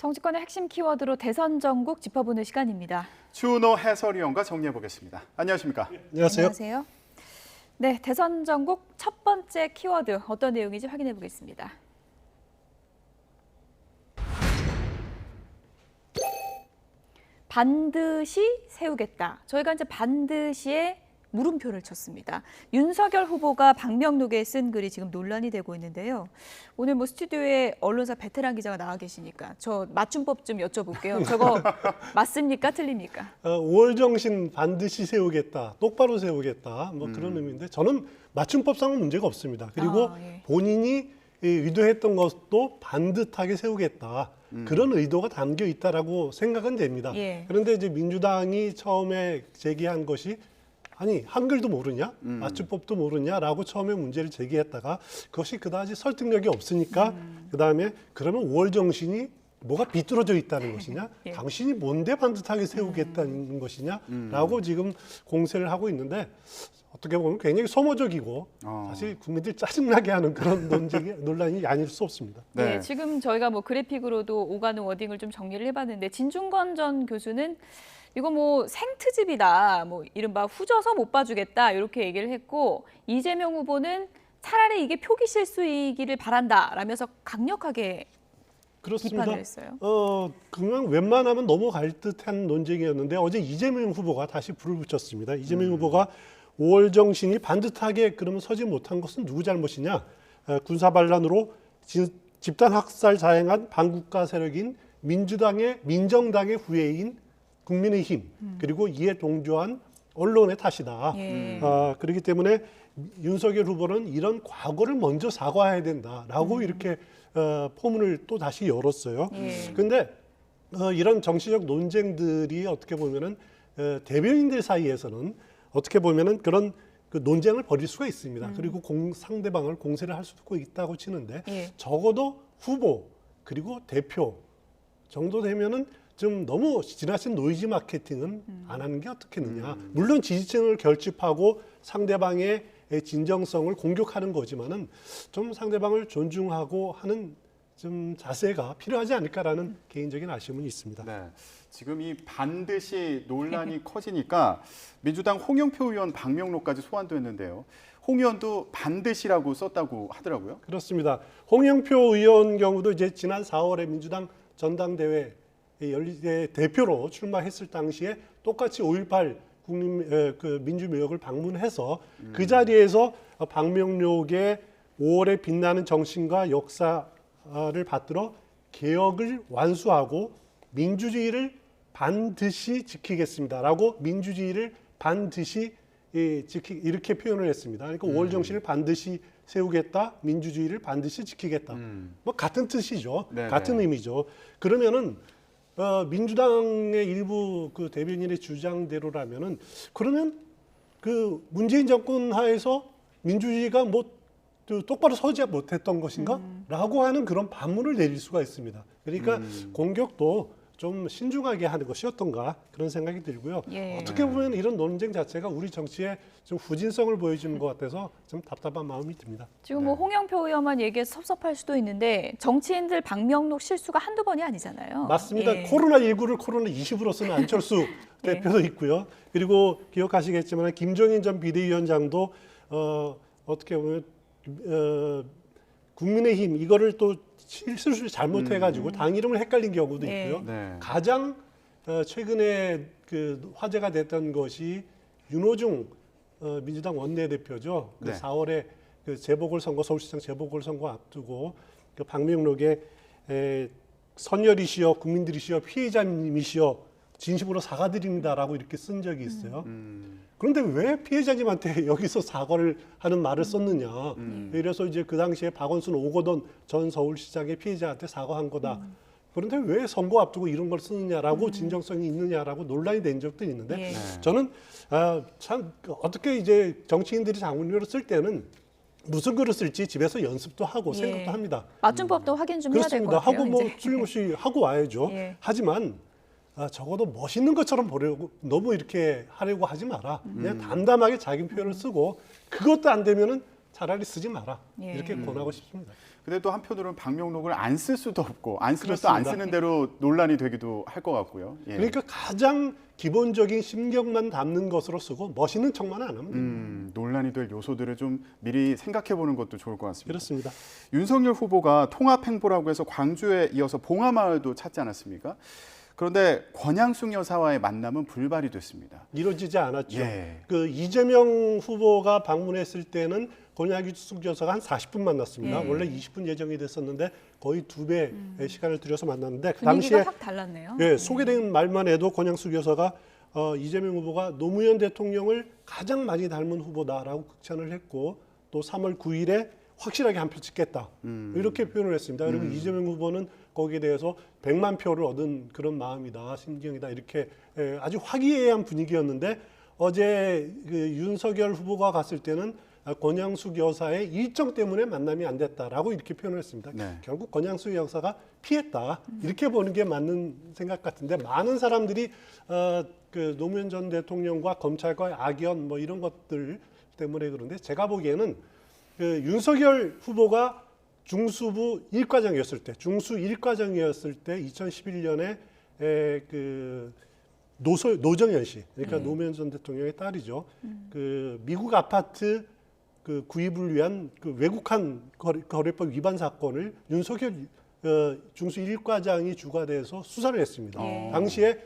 정치권의 핵심 키워드로 대선 전국 짚어보는 시간입니다. 추은호 해설위원과 정리해 보겠습니다. 안녕하십니까? 안녕하세요. 안녕하세요. 네, 대선 전국 첫 번째 키워드 어떤 내용인지 확인해 보겠습니다. 반드시 세우겠다. 저희가 이제 반드시에 물음표를 쳤습니다. 윤석열 후보가 방명록에 쓴 글이 지금 논란이 되고 있는데요. 오늘 스튜디오에 언론사 베테랑 기자가 나와 계시니까 저 맞춤법 좀 여쭤볼게요. 저거 맞습니까? 틀립니까? 5월 정신 반드시 세우겠다, 똑바로 세우겠다, 그런 의미인데 저는 맞춤법상은 문제가 없습니다. 그리고 예. 본인이 의도했던 것도 반듯하게 세우겠다. 그런 의도가 담겨 있다라고 생각은 됩니다. 예. 그런데 이제 민주당이 처음에 제기한 것이 아니 한글도 모르냐, 맞춤법도 모르냐라고 처음에 문제를 제기했다가 그것이 그다지 설득력이 없으니까 그다음에 그러면 5월 정신이 뭐가 비뚤어져 있다는 것이냐, 예. 당신이 뭔데 반듯하게 세우겠다는 것이냐라고 지금 공세를 하고 있는데 어떻게 보면 굉장히 소모적이고 사실 국민들 짜증나게 하는 그런 논란이 아닐 수 없습니다. 네, 지금 저희가 그래픽으로도 오가는 워딩을 좀 정리를 해봤는데 진중권 전 교수는 이거 생트집이다, 이른바 후져서 못 봐주겠다 이렇게 얘기를 했고 이재명 후보는 차라리 이게 표기 실수이기를 바란다라면서 강력하게 그렇습니다. 비판을 했어요. 그냥 웬만하면 넘어갈 듯한 논쟁이었는데 어제 이재명 후보가 다시 불을 붙였습니다. 이재명 후보가 5월 정신이 반듯하게 그러면 서지 못한 것은 누구 잘못이냐? 군사 반란으로 집단 학살 자행한 반국가 세력인 민정당의 후예인 국민의힘 그리고 이에 동조한 언론의 탓이다. 예. 그렇기 때문에 윤석열 후보는 이런 과거를 먼저 사과해야 된다라고 이렇게 포문을 또 다시 열었어요. 그런데 이런 정치적 논쟁들이 어떻게 보면은 대변인들 사이에서는 어떻게 보면은 그런 그 논쟁을 벌일 수가 있습니다. 그리고 상대방을 공세를 할 수도 있다고 치는데 예. 적어도 후보 그리고 대표 정도 되면은 좀 너무 지나친 노이즈 마케팅은 안 하는 게 어떻겠느냐. 물론 지지층을 결집하고 상대방의 진정성을 공격하는 거지만은 좀 상대방을 존중하고 하는 좀 자세가 필요하지 않을까라는 개인적인 아쉬움은 있습니다. 네, 지금 이 반드시 논란이 커지니까 민주당 홍영표 의원 방명록까지 소환됐는데요. 홍 의원도 반드시라고 썼다고 하더라고요. 그렇습니다. 홍영표 의원 경우도 이제 지난 4월에 민주당 전당대회 대표로 출마했을 당시에 똑같이 5.18 민주묘역을 방문해서 그 자리에서 방명록의 5월에 빛나는 정신과 역사를 받들어 개혁을 완수하고 민주주의를 반드시 지키겠습니다라고 민주주의를 반드시 이렇게 표현을 했습니다. 그러니까 5월 정신을 반드시 세우겠다, 민주주의를 반드시 지키겠다. 같은 뜻이죠. 네네. 같은 의미죠. 그러면은 민주당의 일부 그 대변인의 주장대로라면은 그러면 그 문재인 정권 하에서 민주주의가 똑바로 서지 못했던 것인가? 라고 하는 그런 반문을 내릴 수가 있습니다. 그러니까 공격도 좀 신중하게 하는 것이었던가 그런 생각이 들고요. 예. 어떻게 보면 이런 논쟁 자체가 우리 정치에 좀 후진성을 보여주는 것 같아서 좀 답답한 마음이 듭니다. 지금 홍영표 의원만 얘기해서 섭섭할 수도 있는데 정치인들 방명록 실수가 한두 번이 아니잖아요. 맞습니다. 예. 코로나19를 코로나20으로 쓰는 안철수 대표도 있고요. 그리고 기억하시겠지만 김종인 전 비대위원장도 어떻게 보면 국민의힘 이거를 또 실수를 잘못해가지고 당 이름을 헷갈린 경우도 네. 있고요. 네. 가장 최근에 그 화제가 됐던 것이 윤호중 민주당 원내대표죠. 그 네. 4월에 그 재보궐선거 서울시장 재보궐선거 앞두고 그 방명록에 선열이시여 국민들이시여 피해자님이시여 진심으로 사과드립니다라고 이렇게 쓴 적이 있어요. 그런데 왜 피해자님한테 여기서 사과를 하는 말을 썼느냐. 이래서 이제 그 당시에 박원순 오거돈 전 서울시장의 피해자한테 사과한 거다. 그런데 왜 선거 앞두고 이런 걸 쓰느냐라고 진정성이 있느냐라고 논란이 된 적도 있는데 예. 저는 참 어떻게 이제 정치인들이 장문으로 쓸 때는 무슨 글을 쓸지 집에서 연습도 하고 예. 생각도 합니다. 맞춤법도 확인 좀 해야 될 것 그렇습니다. 같아요. 하고 이제. 틀림없이 하고 와야죠. 예. 하지만 적어도 멋있는 것처럼 보려고 너무 이렇게 하려고 하지 마라. 그냥 담담하게 자기 표현을 쓰고 그것도 안 되면은 차라리 쓰지 마라. 예. 이렇게 권하고 싶습니다. 근데 또 한편으로는 방명록을 안 쓸 수도 없고 안 쓰면 또 안 그렇습니다. 쓰는 대로 논란이 되기도 할 것 같고요. 예. 그러니까 가장 기본적인 심경만 담는 것으로 쓰고 멋있는 척만 안 하면 됩니다. 논란이 될 요소들을 좀 미리 생각해 보는 것도 좋을 것 같습니다. 그렇습니다. 윤석열 후보가 통합행보라고 해서 광주에 이어서 봉하마을도 찾지 않았습니까? 그런데 권양숙 여사와의 만남은 불발이 됐습니다. 이루어지지 않았죠. 예. 그 이재명 후보가 방문했을 때는 권양숙 여사가 한 40분 만났습니다. 예. 원래 20분 예정이 됐었는데 거의 2배의 시간을 들여서 만났는데 그 분위기가 당시에 확 달랐네요. 예, 소개된 말만 해도 권양숙 여사가 이재명 후보가 노무현 대통령을 가장 많이 닮은 후보다라고 극찬을 했고 또 3월 9일에 확실하게 한 표 찍겠다 이렇게 표현을 했습니다. 그리고 이재명 후보는 거기에 대해서 100만 표를 얻은 그런 마음이다, 심경이다 이렇게 아주 화기애애한 분위기였는데 어제 그 윤석열 후보가 갔을 때는 권양숙 여사의 일정 때문에 만남이 안 됐다라고 이렇게 표현을 했습니다. 네. 결국 권양숙 여사가 피했다 이렇게 보는 게 맞는 생각 같은데 많은 사람들이 그 노무현 전 대통령과 검찰과의 악연 뭐 이런 것들 때문에 그런데 제가 보기에는 그 윤석열 후보가 중수부 1과장이었을 때, 중수 1과장이었을 때 2011년에 그 노정현 씨, 그러니까 노무현 전 대통령의 딸이죠. 그 미국 아파트 그 구입을 위한 그 외국한 거래법 위반 사건을 윤석열 중수 1과장이 주관해서 수사를 했습니다. 당시에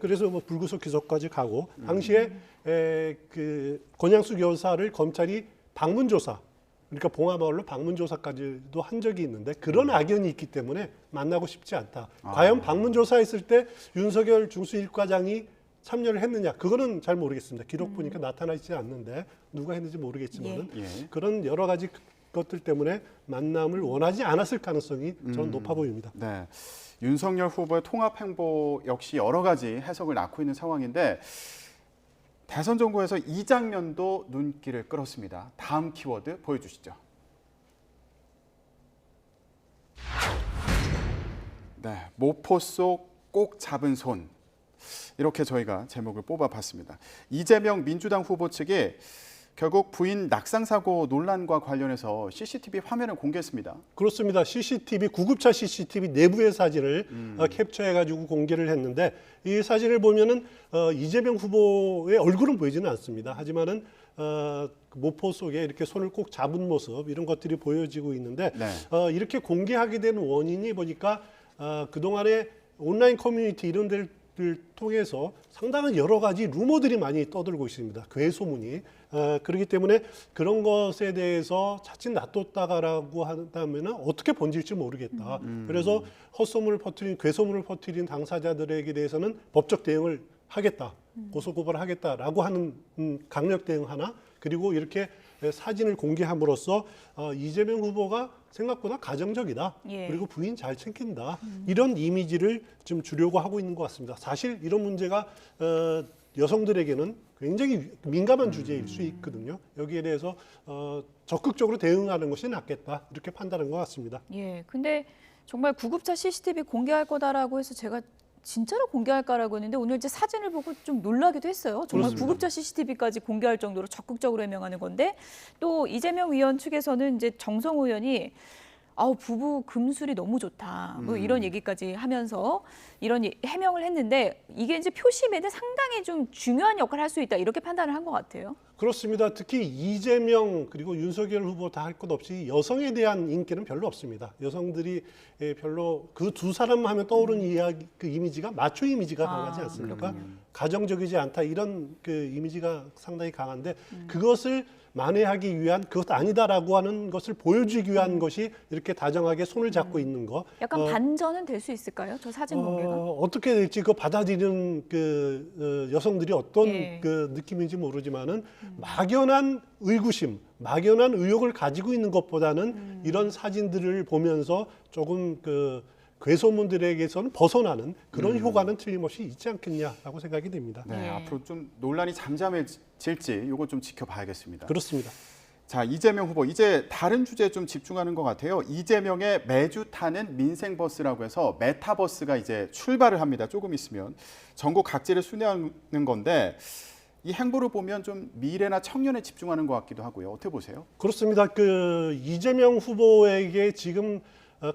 그래서 뭐 불구속 기소까지 가고 당시에 그 권양숙 여사를 검찰이 방문조사, 그러니까 봉하마을로 방문조사까지도 한 적이 있는데 그런 악연이 있기 때문에 만나고 싶지 않다. 과연 방문조사했을 때 윤석열 중수 1과장이 참여를 했느냐? 그거는 잘 모르겠습니다. 기록 보니까 나타나지 않는데 누가 했는지 모르겠지만은 예. 그런 여러 가지 것들 때문에 만남을 원하지 않았을 가능성이 저는 높아 보입니다. 네. 윤석열 후보의 통합행보 역시 여러 가지 해석을 낳고 있는 상황인데 대선 정국에서 이 장면도 눈길을 끌었습니다. 다음 키워드 보여주시죠. 네, 모포 속 꼭 잡은 손. 이렇게 저희가 제목을 뽑아봤습니다. 이재명 민주당 후보 측이 결국 부인 낙상 사고 논란과 관련해서 CCTV 화면을 공개했습니다. 그렇습니다. CCTV 구급차 CCTV 내부의 사진을 캡처해가지고 공개를 했는데 이 사진을 보면은 이재명 후보의 얼굴은 보이지는 않습니다. 하지만은 모포 속에 이렇게 손을 꼭 잡은 모습 이런 것들이 보여지고 있는데 네. 이렇게 공개하게 된 원인이 보니까 그 동안에 온라인 커뮤니티 이런 데를 통해서 상당한 여러 가지 루머들이 많이 떠들고 있습니다. 괴소문이. 그렇기 때문에 그런 것에 대해서 자칫 놔뒀다가라고 한다면 어떻게 번질지 모르겠다. 그래서 헛소문을 퍼뜨린 괴소문을 퍼뜨린 당사자들에게 대해서는 법적 대응을 하겠다. 고소고발을 하겠다라고 하는 강력 대응 하나. 그리고 이렇게 사진을 공개함으로써 이재명 후보가 생각보다 가정적이다. 예. 그리고 부인 잘 챙긴다. 이런 이미지를 좀 주려고 하고 있는 것 같습니다. 사실 이런 문제가 여성들에게는 굉장히 민감한 주제일 수 있거든요. 여기에 대해서 적극적으로 대응하는 것이 낫겠다. 이렇게 판단한 것 같습니다. 예, 근데 정말 구급차 CCTV 공개할 거다라고 해서 제가 진짜로 공개할까라고 했는데 오늘 이제 사진을 보고 좀 놀라기도 했어요. 정말 그렇습니다. 구급차 CCTV까지 공개할 정도로 적극적으로 해명하는 건데 또 이재명 의원 측에서는 이제 정성호 의원이 부부 금술이 너무 좋다. 뭐 이런 얘기까지 하면서 이런 해명을 했는데 이게 이제 표심에는 상당히 좀 중요한 역할을 할 수 있다. 이렇게 판단을 한 것 같아요. 그렇습니다. 특히 이재명 그리고 윤석열 후보 다 할 것 없이 여성에 대한 인기는 별로 없습니다. 여성들이 별로 그 두 사람 하면 떠오르는 이야기 그 이미지가 마초 이미지가 강하지 않습니까? 가정적이지 않다 이런 그 이미지가 상당히 강한데 그것을 만회하기 위한 그것 아니다라고 하는 것을 보여주기 위한 것이 이렇게 다정하게 손을 잡고 있는 거. 약간 반전은 될 수 있을까요? 저 사진 공개가? 어떻게 될지 그 받아들이는 그 여성들이 어떤 예. 그 느낌인지 모르지만은 막연한 의구심, 막연한 의혹을 가지고 있는 것보다는 이런 사진들을 보면서 조금 그 괴소문들에게서는 벗어나는 그런 효과는 틀림없이 있지 않겠냐라고 생각이 됩니다. 네, 예. 앞으로 좀 논란이 잠잠해질지 이거 좀 지켜봐야겠습니다. 그렇습니다. 자, 이재명 후보 이제 다른 주제에 좀 집중하는 것 같아요. 이재명의 매주 타는 민생버스라고 해서 메타버스가 이제 출발을 합니다. 조금 있으면 전국 각지를 순회하는 건데 이 행보를 보면 좀 미래나 청년에 집중하는 것 같기도 하고요. 어떻게 보세요? 그렇습니다. 그 이재명 후보에게 지금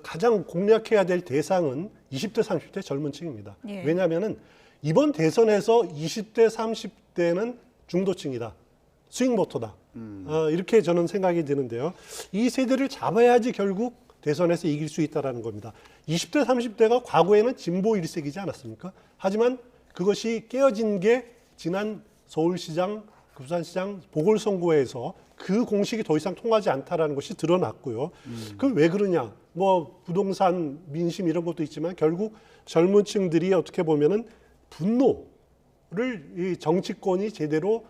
가장 공략해야 될 대상은 20대, 30대 젊은 층입니다. 예. 왜냐하면은 이번 대선에서 20대, 30대는 중도층이다. 스윙보터다. 이렇게 저는 생각이 드는데요. 이 세대를 잡아야지 결국 대선에서 이길 수 있다는 겁니다. 20대, 30대가 과거에는 진보 일색이지 않았습니까? 하지만 그것이 깨어진 게 지난 서울시장, 부산시장 보궐선거에서 그 공식이 더 이상 통하지 않다라는 것이 드러났고요. 그럼 왜 그러냐? 뭐 부동산, 민심 이런 것도 있지만 결국 젊은 층들이 어떻게 보면은 분노를 이 정치권이 제대로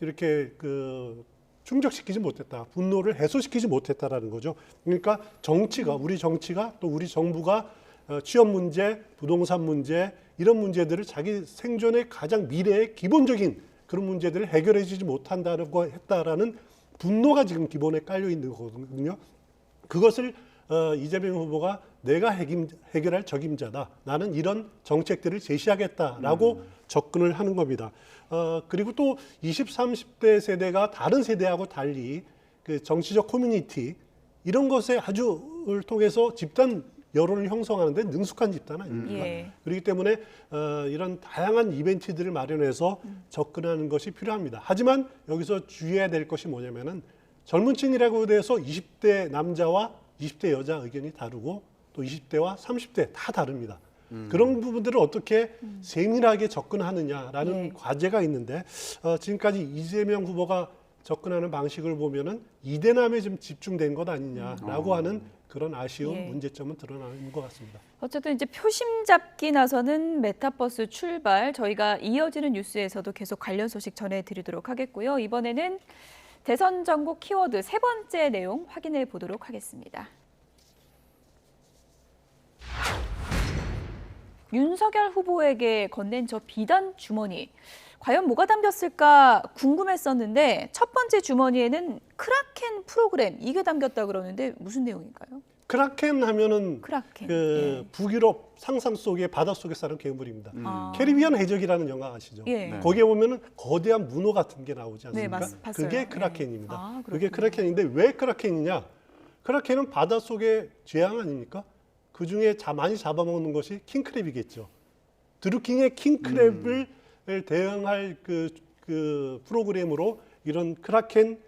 이렇게 그 충족시키지 못했다. 분노를 해소시키지 못했다라는 거죠. 그러니까 정치가 우리 정치가 또 우리 정부가 취업 문제, 부동산 문제 이런 문제들을 자기 생존의 가장 미래의 기본적인 그런 문제들을 해결해주지 못한다고 했다라는 분노가 지금 기본에 깔려 있는 거거든요. 그것을 이재명 후보가 내가 해결할 적임자다. 나는 이런 정책들을 제시하겠다라고 접근을 하는 겁니다. 그리고 또 20, 30대 세대가 다른 세대하고 달리 그 정치적 커뮤니티 이런 것에 아주를 통해서 집단 여론을 형성하는데 능숙한 집단 아닙니까? 예. 그렇기 때문에 이런 다양한 이벤트들을 마련해서 접근하는 것이 필요합니다. 하지만 여기서 주의해야 될 것이 뭐냐면은 젊은 층이라고 해서 20대 남자와 20대 여자 의견이 다르고 또 20대와 30대 다 다릅니다. 그런 부분들을 어떻게 세밀하게 접근하느냐라는 예. 과제가 있는데 지금까지 이재명 후보가 접근하는 방식을 보면은 이대남에 좀 집중된 것 아니냐라고 하는 그런 아쉬움, 예. 문제점은 드러나는 것 같습니다. 어쨌든 이제 표심 잡기 나서는 메타버스 출발, 저희가 이어지는 뉴스에서도 계속 관련 소식 전해드리도록 하겠고요. 이번에는 대선 전국 키워드 세 번째 내용 확인해 보도록 하겠습니다. 윤석열 후보에게 건넨 저 비단 주머니, 과연 뭐가 담겼을까 궁금했었는데 첫 번째 주머니에는 크라켄 프로그램 이게 담겼다 그러는데 무슨 내용인가요? 크라켄 하면은 크라켄. 그 북유럽 상상 속의 바닷속에 사는 괴물입니다. 아. 캐리비안 해적이라는 영화 아시죠? 예. 네. 거기에 보면은 거대한 문어 같은 게 나오지 네, 않습니까? 봤어요. 그게 예. 크라켄입니다. 아, 그게 그렇군요. 크라켄인데 왜 크라켄이냐? 크라켄은 바닷속의 죄앙 아닙니까? 그 중에 많이 잡아먹는 것이 킹크랩이겠죠. 드루킹의 킹크랩을 대응할 그 프로그램으로 이런 크라켄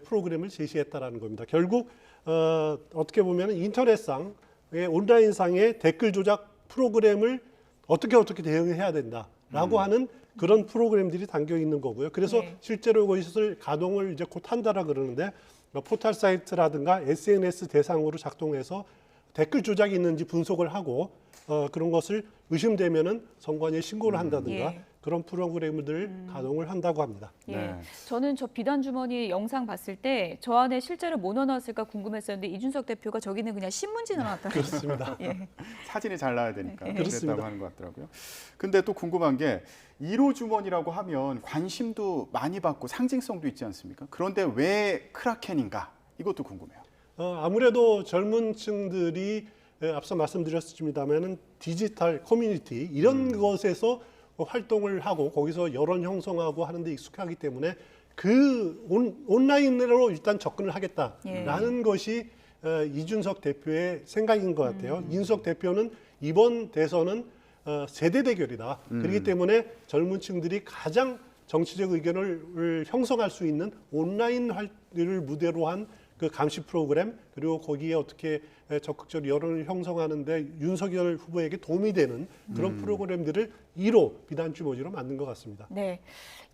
프로그램을 제시했다라는 겁니다. 결국 어떻게 보면 인터넷상의 온라인상의 댓글 조작 프로그램을 어떻게 대응해야 된다라고 하는 그런 프로그램들이 담겨 있는 거고요. 그래서 네. 실제로 이것을 가동을 이제 곧 한다라 그러는데 포털 사이트라든가 SNS 대상으로 작동해서 댓글 조작이 있는지 분석을 하고 그런 것을 의심되면은 선관위에 신고를 한다든가 예. 그런 프로그램들을 가동을 한다고 합니다. 예. 네. 저는 저 비단 주머니 영상 봤을 때 저 안에 실제로 뭐 넣어놨을까 궁금했었는데 이준석 대표가 저기는 그냥 신문지 넣어놨다. 그렇습니다. 예. 사진이 잘 나와야 되니까 그랬다고 그렇습니다. 하는 것 같더라고요. 근데 또 궁금한 게 1호 주머니라고 하면 관심도 많이 받고 상징성도 있지 않습니까? 그런데 왜 크라켄인가? 이것도 궁금해요. 아무래도 젊은 층들이 앞서 말씀드렸습니다만은 디지털 커뮤니티 이런 것에서 활동을 하고 거기서 여론 형성하고 하는 데 익숙하기 때문에 그 온라인으로 일단 접근을 하겠다라는 것이 이준석 대표의 생각인 것 같아요. 이준석 대표는 이번 대선은 세대 대결이다. 그렇기 때문에 젊은 층들이 가장 정치적 의견을 형성할 수 있는 온라인을 무대로 한 그 감시 프로그램 그리고 거기에 어떻게 적극적으로 여론을 형성하는데 윤석열 후보에게 도움이 되는 그런 프로그램들을 1호 비단 주머니로 만든 것 같습니다. 네.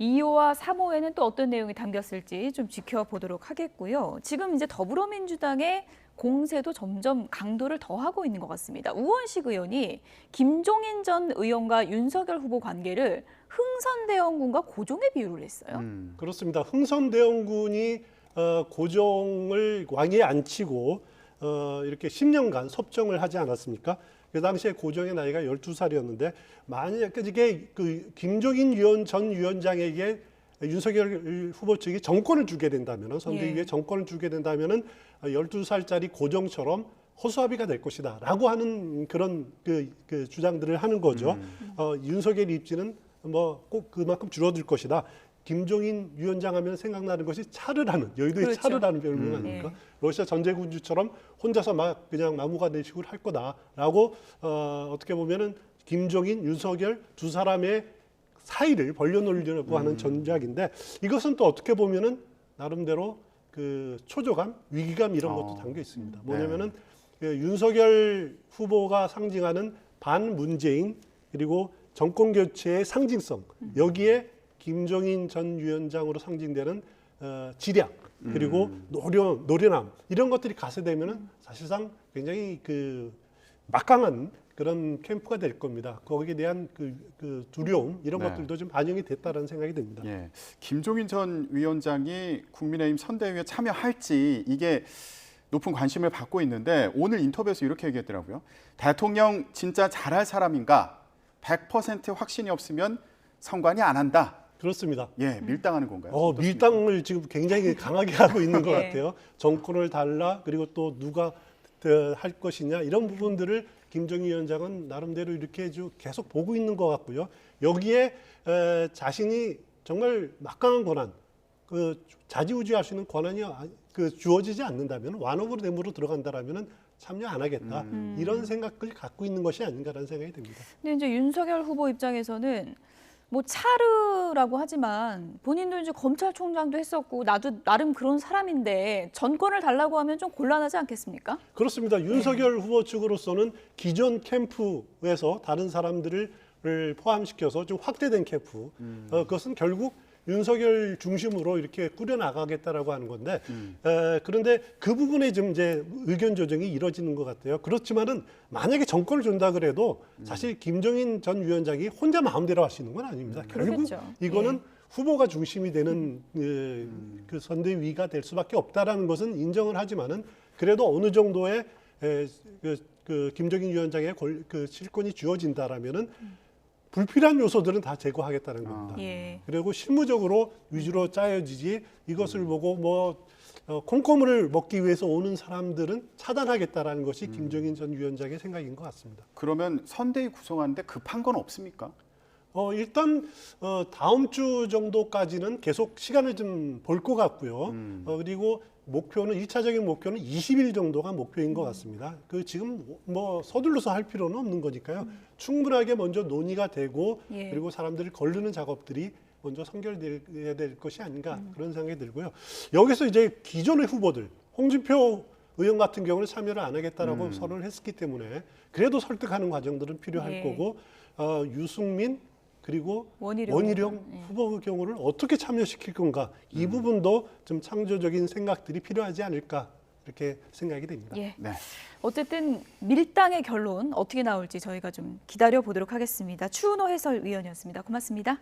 2호와 3호에는 또 어떤 내용이 담겼을지 좀 지켜보도록 하겠고요. 지금 이제 더불어민주당의 공세도 점점 강도를 더하고 있는 것 같습니다. 우원식 의원이 김종인 전 의원과 윤석열 후보 관계를 흥선대원군과 고종에 비유를 했어요. 그렇습니다. 흥선대원군이 고종을 왕위에 앉히고 이렇게 10년간 섭정을 하지 않았습니까? 그 당시에 고종의 나이가 12살이었는데 만약에 이게 그 김종인 전 위원장에게 윤석열 후보 측이 정권을 주게 된다면 선대위에 정권을 주게 된다면은 12살짜리 고종처럼 허수아비가 될 것이다라고 하는 그런 그 주장들을 하는 거죠. 윤석열 입지는 뭐 꼭 그만큼 줄어들 것이다. 김종인 위원장 하면 생각나는 것이 차르라는 여의도의 그렇죠. 차르라는 별명 아닙니까? 러시아 전제군주처럼 혼자서 막 그냥 마무가 내식을 할 거다라고 어떻게 보면은 김종인, 윤석열 두 사람의 사이를 벌려놓으려고 하는 전략인데 이것은 또 어떻게 보면은 나름대로 그 초조감, 위기감 이런 것도 담겨 있습니다. 뭐냐면은 윤석열 후보가 상징하는 반문재인 그리고 정권 교체의 상징성 여기에 김종인 전 위원장으로 상징되는 지략 그리고 노련함 이런 것들이 가세되면은 사실상 굉장히 그 막강한 그런 캠프가 될 겁니다. 거기에 대한 그 두려움 이런 네. 것들도 좀 반영이 됐다라는 생각이 듭니다. 예, 김종인 전 위원장이 국민의힘 선대위에 참여할지 이게 높은 관심을 받고 있는데 오늘 인터뷰에서 이렇게 얘기했더라고요. 대통령 진짜 잘할 사람인가? 100% 확신이 없으면 선관위 안 한다. 그렇습니다. 예, 밀당하는 건가요? 밀당을 지금 굉장히 강하게 하고 있는 것 네. 같아요. 정권을 달라 그리고 또 누가 할 것이냐 이런 부분들을 김정인 위원장은 나름대로 이렇게 계속 보고 있는 것 같고요. 여기에 자신이 정말 막강한 권한, 그 좌지우지할 수 있는 권한이 주어지지 않는다면 완업으로 대무로 들어간다라면은 참여 안 하겠다 이런 생각을 갖고 있는 것이 아닌가라는 생각이 듭니다. 근데 이제 윤석열 후보 입장에서는 뭐 차르라고 하지만 본인도 이제 검찰총장도 했었고 나도 나름 그런 사람인데 전권을 달라고 하면 좀 곤란하지 않겠습니까? 그렇습니다. 윤석열 후보 측으로서는 기존 캠프에서 다른 사람들을 포함시켜서 좀 확대된 캠프. 그것은 결국 윤석열 중심으로 이렇게 꾸려나가겠다라고 하는 건데 그런데 그 부분에 좀 이제 의견 조정이 이루어지는 것 같아요. 그렇지만은 만약에 정권을 준다 그래도 사실 김종인 전 위원장이 혼자 마음대로 할 수 있는 건 아닙니다. 결국 그렇겠죠. 이거는 후보가 중심이 되는 그 선대위가 될 수밖에 없다라는 것은 인정을 하지만은 그래도 어느 정도의 그 김종인 위원장의 그 실권이 주어진다라면은 불필요한 요소들은 다 제거하겠다는 겁니다. 예. 그리고 실무적으로 위주로 짜여지지 이것을 보고 뭐 콩고물을 먹기 위해서 오는 사람들은 차단하겠다라는 것이 김종인 전 위원장의 생각인 것 같습니다. 그러면 선대위 구성하는데 급한 건 없습니까? 일단 다음 주 정도까지는 계속 시간을 좀 볼 것 같고요. 그리고 목표는 1차적인 목표는 20일 정도가 목표인 것 같습니다. 그 지금 뭐 서둘러서 할 필요는 없는 거니까요. 충분하게 먼저 논의가 되고 예. 그리고 사람들을 거르는 작업들이 먼저 선결돼야 될 것이 아닌가 그런 생각이 들고요. 여기서 이제 기존의 후보들 홍준표 의원 같은 경우는 참여를 안 하겠다라고 선언을 했기 때문에 그래도 설득하는 과정들은 필요할 예. 거고 유승민 그리고 원희룡. 원희룡 후보의 경우를 어떻게 참여시킬 건가 이 부분도 좀 창조적인 생각들이 필요하지 않을까 이렇게 생각이 됩니다. 예. 네. 어쨌든 밀당의 결론 어떻게 나올지 저희가 좀 기다려 보도록 하겠습니다. 추은호 해설위원이었습니다. 고맙습니다.